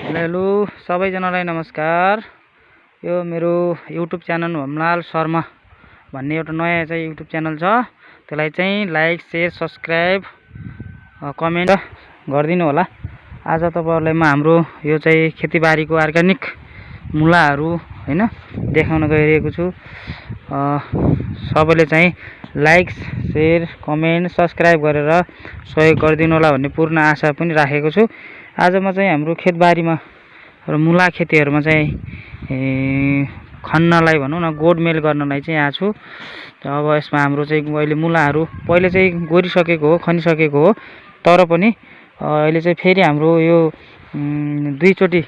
Hello सबैजनालाई नमस्कार। यो मेरो युट्युब च्यानल होमलाल शर्मा भन्ने एउटा नयाँ चाहिँ युट्युब च्यानल छ। त्यसलाई चाहिँ लाइक शेयर सब्सक्राइब कमेन्ट गरिदिनु होला। आज तपाईहरुलाई म हाम्रो यो चाहिँ खेतीबारीको अर्गानिक मुलाहरू हैन देखाउन गइरहेको छु। सबैले चाहिँ लाइक शेयर कमेन्ट सब्सक्राइब गरेर सहयोग गरिदिनु होला भन्ने पूर्ण आशा पनि राखेको छु। आज म चाहिँ हाम्रो खेतबारीमा र मुला खेतीहरुमा चाहिँ खन्नलाई भनौं न गोडमेल गर्नलाई चाहिँ आछु। अब यसमा हाम्रो चाहिँ अहिले मुलाहरू पहिले चाहिँ गोरिसकेको हो खनिसकेको हो, तर पनि अहिले चाहिँ फेरि हाम्रो यो दुई चोटी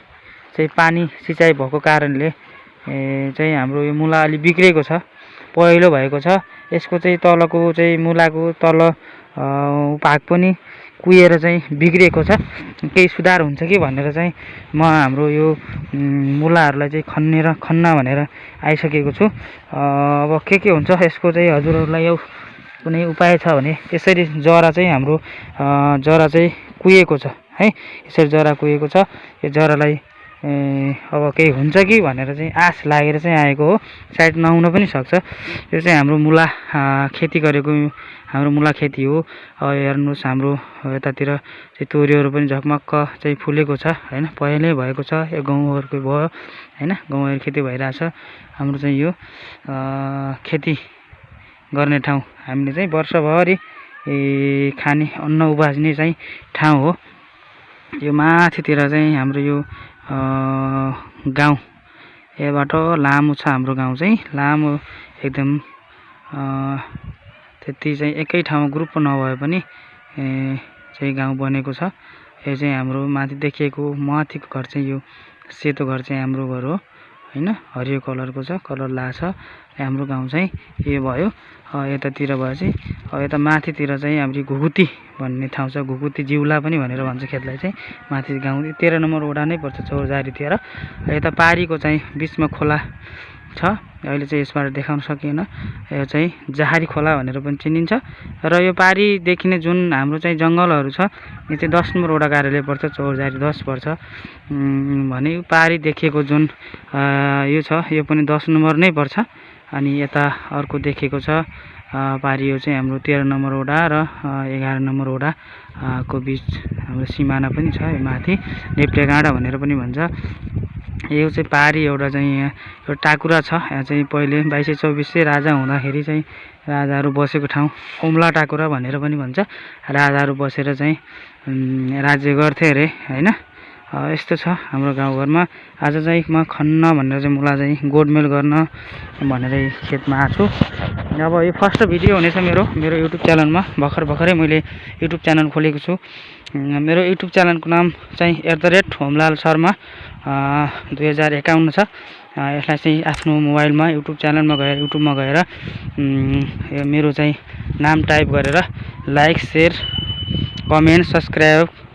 चाहिँ पानी सिँचाइ भएको कारणले चाहिँ हाम्रो यो मुला अलि बिग्रेको छ, पहिलो भएको छ। यसको चाहिँ तलको चाहिँ मुलाको तल भाग पनि कुहिएर चाहिँ बिग्रेको छ। केही सुधार हुन्छ कि भनेर चाहिँ म हाम्रो यो मुलाहरूलाई चाहिँ खन्न भनेर आइसकेको छु। अब के हुन्छ यसको चाहिँ हजुरहरूलाई यो कुनै उपाय छ भने यसरी जरा चाहिँ हाम्रो जरा चाहिँ कुहिएको छ है, यसरी जरा कुहिएको छ। यो जरालाई अब केही हुन्छ कि भनेर चाहिँ आश लागेर चाहिँ आएको हो, सायद नहुन पनि सक्छ। यो चाहिँ हाम्रो मुला खेती गरेको हाम्रो मुला खेती हो। हेर्नुस् हाम्रो यतातिर चाहिँ तोरीहरू पनि झकमक्क चाहिँ फुलेको छ हैन, पहिल्यै भएको छ। यो गहुँहरुको भयो हैन, गहुँहरु खेती भइराछ। हाम्रो चाहिँ यो खेती गर्ने ठाउँ, हामीले चाहिँ वर्षभरि खाने अन्न उब्जाइने चाहिँ ठाउँ हो। यो माथितिर चाहिँ हाम्रो यो गाउँ यहाँबाट लामो छ। हाम्रो गाउँ चाहिँ लामो एकदम त्यति चाहिँ एकै ठाउँमा ग्रुप नभए पनि चाहिँ गाउँ बनेको छ। यो चाहिँ हाम्रो माथि देखिएको माथिको घर चाहिँ यो सेतो घर चाहिँ हाम्रो घर हो हैन, हरियो कलरको छ, कलर लाछ। हाम्रो गाउँ चाहिँ यो भयो। यतातिर भयो चाहिँ यता माथितिर चाहिँ हाम्रो घुकुती भन्ने ठाउँ छ, घुकुती जिउला पनि भनेर भन्छ खेतलाई चाहिँ। माथि गाउँ 13 नम्बर वडा नै पर्छ, चौरजारीतिर। यता पारीको चाहिँ बीचमा खोला छ, अहिले चाहिँ यसबाट देखाउन सकिएन। यो चाहिँ जहारी खोला भनेर पनि चिनिन्छ। र यो पारी देखिने जुन हाम्रो चाहिँ जंगलहरू छ, यो चाहिँ 10 नम्बर वडा कार्यालय पर्छ, चौरजारी 10 पर्छ भने पारी देखिएको जुन यो छ यो पनि 10 नम्बर नै पर्छ। अनि यता अर्को देखेको छ पारी, यो चाहिँ हाम्रो 13 नम्बर वडा र 11 नम्बर वडा को बीच हाम्रो सिमाना पनि छ। यो माथि नेप्टेगाँडा भनेर पनि भन्छ। यो चाहिँ पारी एउटा चाहिँ यो टाकुरा छ। यहाँ चाहिँ पहिले 2224 राजा हुँदाखेरि चाहिँ राजाहरू बसेको ठाउँ ओम्ला टाकुरा भनेर पनि भन्छ। राजाहरू बसेर चाहिँ राज्य गर्थे अरे हैन। यस्तो छ हाम्रो गाउँघरमा। आज चाहिँ म खन्न भनेर चाहिँ मुला चाहिँ गोडमेल गर्न भनेर खेतमा आछु। अब यो फर्स्ट भिडियो हुनेछ मेरो युट्युब च्यानलमा। भर्खरै मैले युट्युब च्यानल खोलेको छु। मेरो युट्युब च्यानलको नाम चाहिँ @होमलाल शर्मा 2051 छ। यसलाई चाहिँ आफ्नो मोबाइलमा युट्युब च्यानलमा गएर युट्युबमा गएर यो मेरो चाहिँ नाम टाइप गरेर लाइक शेयर कमेन्ट सब्सक्राइब